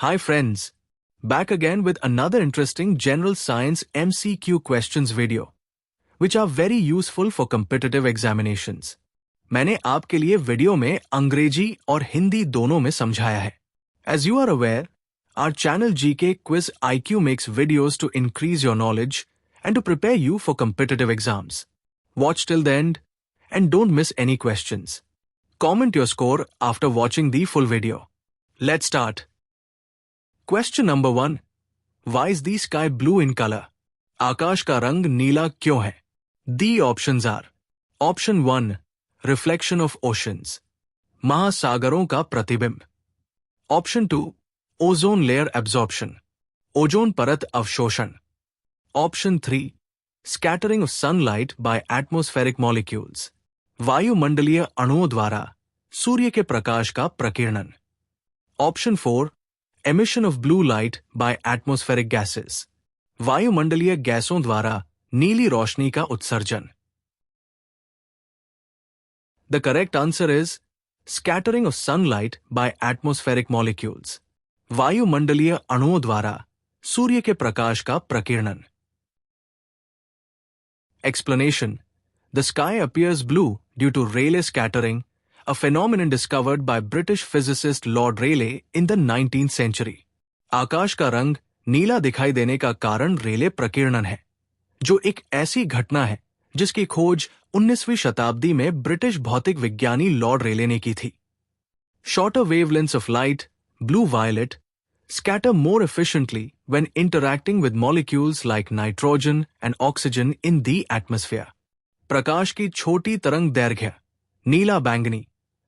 Hi friends, back again with another interesting general science MCQ questions video, which are very useful for competitive examinations. मैंने आपके लिए video में अंग्रेजी और हिंदी दोनों में समझाया है. As you are aware, our channel GK Quiz IQ makes videos to increase your knowledge and to prepare you for competitive exams. Watch till the end and don't miss any questions. Comment your score after watching the full video. Let's start. Question number 1. Why is the sky blue in color? आकाश का रंग नीला क्यों है? The options are: Option 1. Reflection of oceans. महासागरों का प्रतिबिंब. Option 2. Ozone layer absorption. Ozone परत अवशोषण. Option 3. Scattering of sunlight by atmospheric molecules. वायुमंडलीय अणुओं द्वारा सूर्य के प्रकाश का प्रकीर्णन. Option 4. Emission of blue light by atmospheric gases. वायुमंडलीय गैसों द्वारा नीली रोशनी का उत्सर्जन. The correct answer is scattering of sunlight by atmospheric molecules. वायुमंडलीय अणुओं द्वारा सूर्य के प्रकाश का प्रकीर्णन. Explanation: The sky appears blue due to Rayleigh scattering, a phenomenon discovered by British physicist Lord Rayleigh in the 19th century. आकाश का रंग नीला दिखाई देने का कारण रेले प्रकीर्णन है, जो एक ऐसी घटना है जिसकी खोज 19वीं शताब्दी में ब्रिटिश भौतिक विज्ञानी लॉर्ड रेले ने की थी. Shorter wavelengths of light, blue violet, scatter more efficiently when interacting with molecules like nitrogen and oxygen in the atmosphere. प्रकाश की छोटी तरंग दैर्घ्य नीला बैंगनी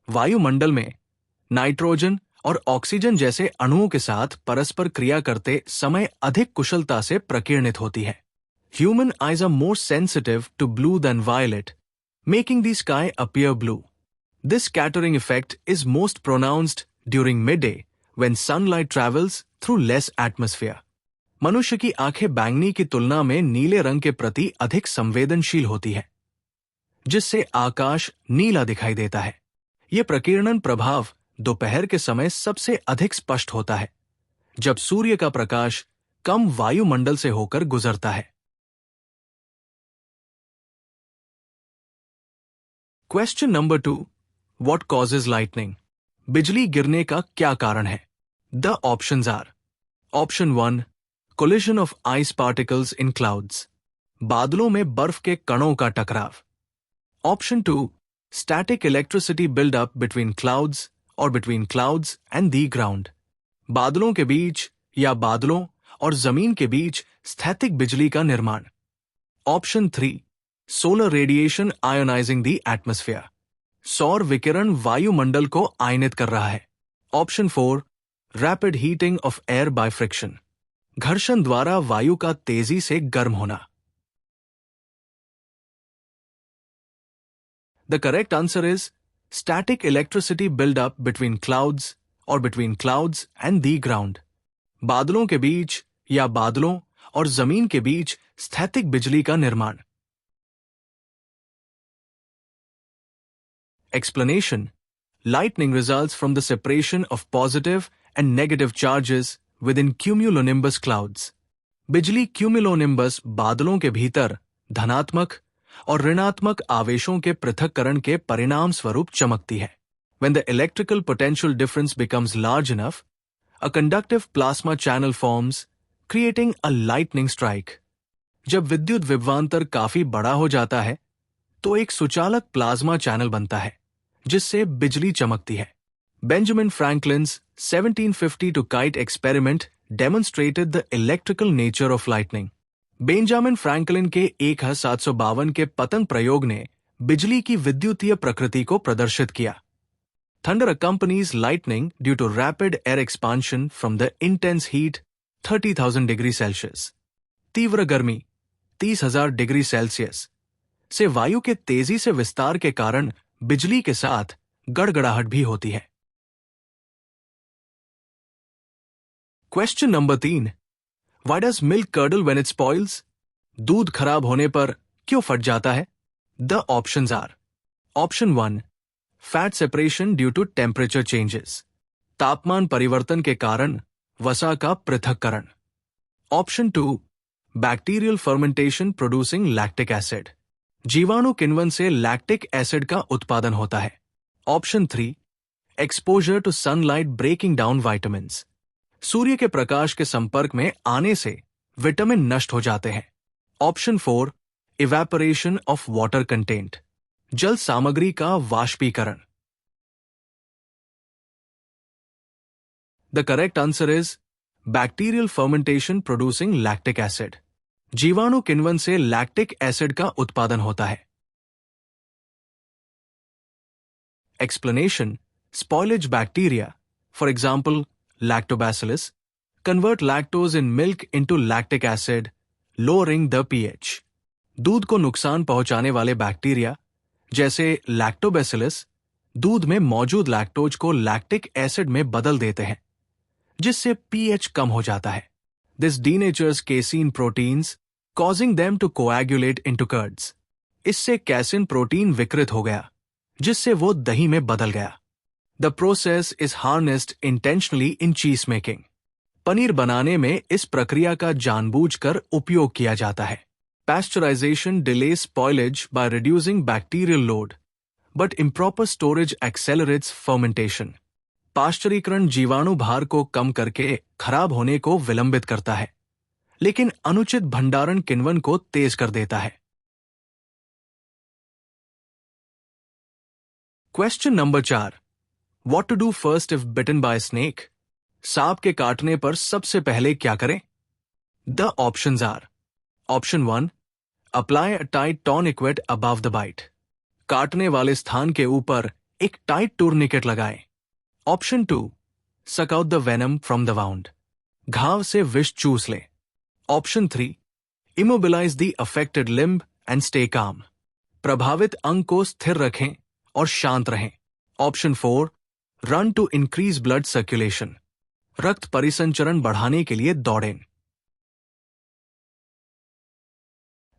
वायुमंडल में नाइट्रोजन और ऑक्सीजन जैसे अणुओं के साथ परस्पर क्रिया करते समय अधिक कुशलता से प्रकीर्णित होती है. Human eyes are more sensitive to blue than violet, making the sky appear blue. This scattering effect is most pronounced during midday when sunlight travels through less atmosphere. मनुष्य की आंखें बैंगनी की तुलना में नीले रंग के प्रति अधिक संवेदनशील होती है, जिससे आकाश नीला दिखाई देता है. यह प्रकीर्णन प्रभाव दोपहर के समय सबसे अधिक स्पष्ट होता है, जब सूर्य का प्रकाश कम वायुमंडल से होकर गुजरता है. Question number 2. What causes lightning? बिजली गिरने का क्या कारण है? The options are: Option 1. Collision of ice particles in clouds. बादलों में बर्फ के कणों का टकराव. Option 2. Static electricity build-up between clouds or between clouds and the ground. बादलों के बीच या बादलों और जमीन के बीच स्थैतिक बिजली का निर्माण. Option 3. Solar radiation ionizing the atmosphere. सौर विकिरण वायुमंडल को आयनित कर रहा है. Option 4. Rapid heating of air by friction. घर्षण द्वारा वायु का तेजी से गर्म होना. The correct answer is static electricity build-up between clouds or between clouds and the ground. बादलों के बीच या बादलों और जमीन के बीच स्थैतिक बिजली का निर्माण. Explanation: Lightning results from the separation of positive and negative charges within cumulonimbus clouds. बिजली cumulonimbus बादलों के भीतर धनात्मक और ऋणात्मक आवेशों के पृथक्करण के परिणाम स्वरूप चमकती है. When the electrical potential difference becomes large enough, a conductive plasma channel forms, creating a lightning strike. जब विद्युत विभवांतर काफी बड़ा हो जाता है, तो एक सुचालक प्लाज्मा चैनल बनता है, जिससे बिजली चमकती है. Benjamin Franklin's 1752 kite experiment demonstrated the electrical nature of lightning. Benjamin Franklin के 1752 के पतंग प्रयोग ने बिजली की विद्युतीय प्रकृति को प्रदर्शित किया. Thunder accompanies lightning due to rapid air expansion from the intense heat 30,000 degrees Celsius. तीव्र गर्मी 30,000 डिग्री सेल्सियस से वायु के तेजी से विस्तार के कारण बिजली के साथ गड़गड़ाहट भी होती है. Question number 3. Why does milk curdle when it spoils? दूध खराब होने पर क्यों फट जाता है? The options are: Option 1. Fat separation due to temperature changes. तापमान परिवर्तन के कारण वसा का पृथक्करण। Option 2, bacterial fermentation producing lactic acid, जीवाणु किण्वन से लैक्टिक एसिड का उत्पादन होता है। Option 3, exposure to sunlight breaking down vitamins, सूर्य के प्रकाश के संपर्क में आने से विटामिन नष्ट हो जाते हैं। Option 4, evaporation of water content, जल सामग्री का वाष्पीकरण। The correct answer is bacterial fermentation producing lactic acid, जीवाणु किण्वन से लैक्टिक एसिड का उत्पादन होता है। Explanation: spoilage bacteria, for example lactobacillus, convert lactose in milk into lactic acid, lowering the pH. दूध को नुकसान पहुंचाने वाले बैक्टीरिया जैसे लैक्टोबैसिलस दूध में मौजूद लैक्टोज को लैक्टिक एसिड में बदल देते हैं, जिससे pH कम हो जाता है। This denatures casein proteins, causing them to coagulate into curds. इससे कैसिन प्रोटीन विकृत हो गया, जिससे वो दही में बदल गया। The process is harnessed intentionally in cheese making. Paneer बनाने में इस प्रक्रिया का जानबूझकर उपयोग किया जाता है। Pasteurization delays spoilage by reducing bacterial load, but improper storage accelerates fermentation. पाश्चरीकरण जीवाणु भार को कम करके खराब होने को विलंबित करता है, लेकिन अनुचित भंडारण किण्वन को तेज कर देता है। Question number 4, What to do first if bitten by a snake? सांप के काटने पर सबसे पहले क्या करें? The options are: Option 1, apply a tight tourniquet above the bite. काटने वाले स्थान के ऊपर एक टाइट टूर्निकेट लगाएं। Option 2, suck out the venom from the wound. घाव से विष चूस लें। Option 3, immobilize the affected limb and stay calm. प्रभावित अंग को स्थिर रखें और शांत रहें। Option 4, run to increase blood circulation, रक्त परिसंचरण बढ़ाने के लिए दौड़ें।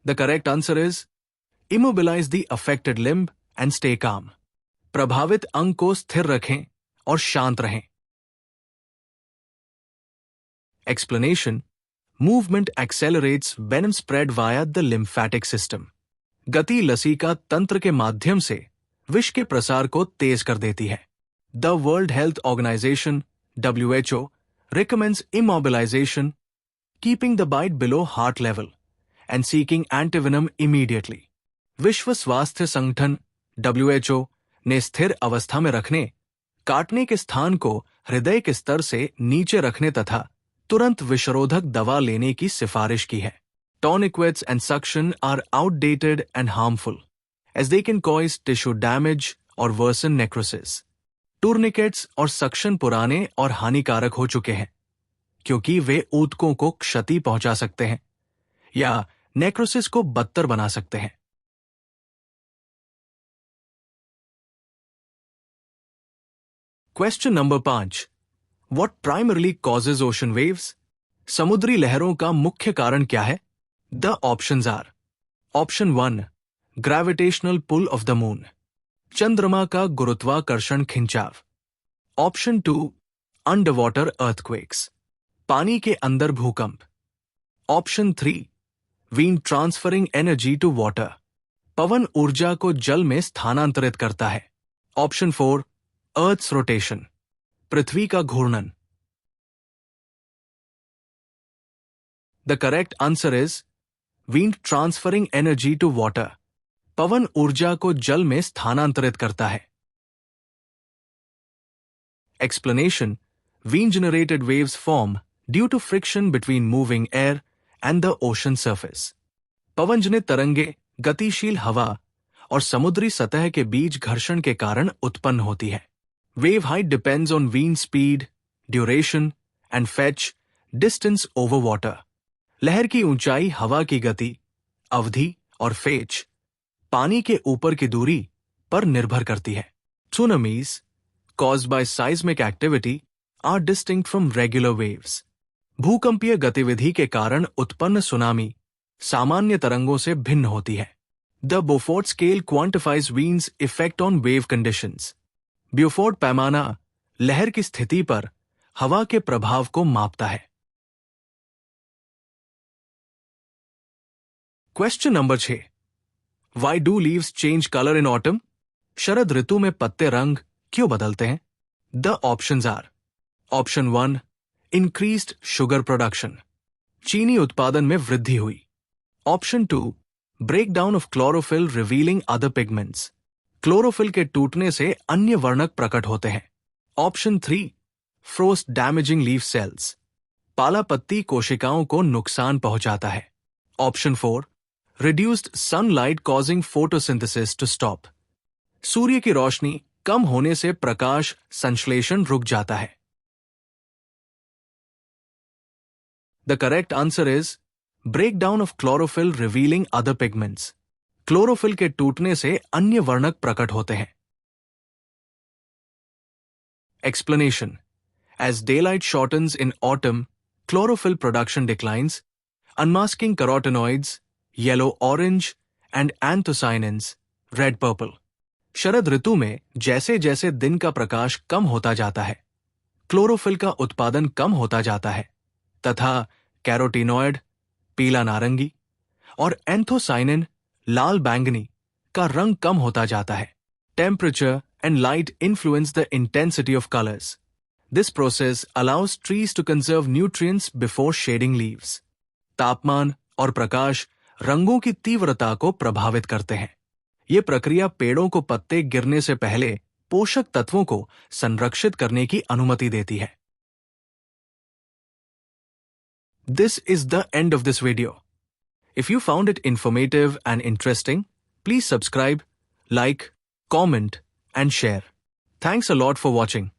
The correct answer is immobilize the affected limb and stay calm. प्रभावित अंग को स्थिर रखें और शांत रहें। Explanation: movement accelerates venom spread via the lymphatic system. गति लसीका तंत्र के माध्यम से विष के प्रसार को तेज कर देती है। The World Health Organization (WHO) recommends immobilization, keeping the bite below heart level, and seeking antivenom immediately. विश्व स्वास्थ्य संगठन WHO ने स्थिर अवस्था में रखने, काटने के स्थान को हृदय के स्तर से नीचे रखने तथा तुरंत विषरोधक दवा लेने की सिफारिश की है। Tourniquets and suction are outdated and harmful, as they can cause tissue damage or worsen necrosis. Tourniquets और सक्शन पुराने और हानिकारक हो चुके हैं, क्योंकि वे ऊतकों को क्षति पहुंचा सकते हैं या नेक्रोसिस को बदतर बना सकते हैं। Question number 5, what primarily causes ocean waves? समुद्री लहरों का मुख्य कारण क्या है? The options are: option 1, gravitational pull of the moon, चंद्रमा का गुरुत्वाकर्षण खिंचाव। ऑप्शन 2, अंडर वाटर अर्थक्वेक्स, पानी के अंदर भूकंप। Option 3, wind transferring energy to water, पवन ऊर्जा को जल में स्थानांतरित करता है। ऑप्शन 4, अर्थ्स रोटेशन, पृथ्वी का घूर्णन। The correct answer is wind transferring energy to water, पवन ऊर्जा को जल में स्थानांतरित करता है। Explanation: wind generated waves form due to friction between moving air and the ocean surface. पवनजनित तरंगे गतिशील हवा और समुद्री सतह के बीच घर्षण के कारण उत्पन्न होती है। Wave height depends on wind speed, duration and fetch distance over water. लहर की ऊंचाई हवा की गति, अवधि और फेच पानी के ऊपर की दूरी पर निर्भर करती है। Tsunamis caused by seismic activity are distinct from regular waves. भूकंपीय गतिविधि के कारण उत्पन्न सुनामी सामान्य तरंगों से भिन्न होती है। The Beaufort scale quantifies wind's effect on wave conditions. Beaufort पैमाना लहर की स्थिति पर हवा के प्रभाव को मापता है। Question number 6। Why do leaves change color in autumn? शरद ऋतु में पत्ते रंग क्यों बदलते हैं? The options are: option 1, increased sugar production, चीनी उत्पादन में वृद्धि हुई। Option 2, breakdown of chlorophyll revealing other pigments, chlorophyll के टूटने से अन्य वर्णक प्रकट होते हैं। Option 3, frost damaging leaf cells, पाला पत्ती कोशिकाओं को नुकसान पहुंचाता है। Option 4, reduced sunlight causing photosynthesis to stop, सूर्य की रोशनी कम होने से प्रकाश संश्लेषण रुक जाता है। The correct answer is breakdown of chlorophyll revealing other pigments, chlorophyll के टूटने से अन्य वर्णक प्रकट होते हैं। Explanation: As daylight shortens in autumn, chlorophyll production declines, unmasking carotenoids, yellow-orange, and anthocyanins, red-purple. शरद ऋतु में जैसे जैसे दिन का प्रकाश कम होता जाता है, क्लोरोफिल का उत्पादन कम होता जाता है तथा कैरोटीनॉयड, पीला नारंगी, और एंथोसाइनिन, लाल बैंगनी, का रंग कम होता जाता है। Temperature and light influence the intensity of colors. This process allows trees to conserve nutrients before shading leaves. तापमान और प्रकाश रंगों की तीव्रता को प्रभावित करते हैं। ये प्रक्रिया पेड़ों को पत्ते गिरने से पहले पोषक तत्वों को संरक्षित करने की अनुमति देती है। This is the end of this video. If you found it informative and interesting, please subscribe, like, comment, and share. Thanks a lot for watching.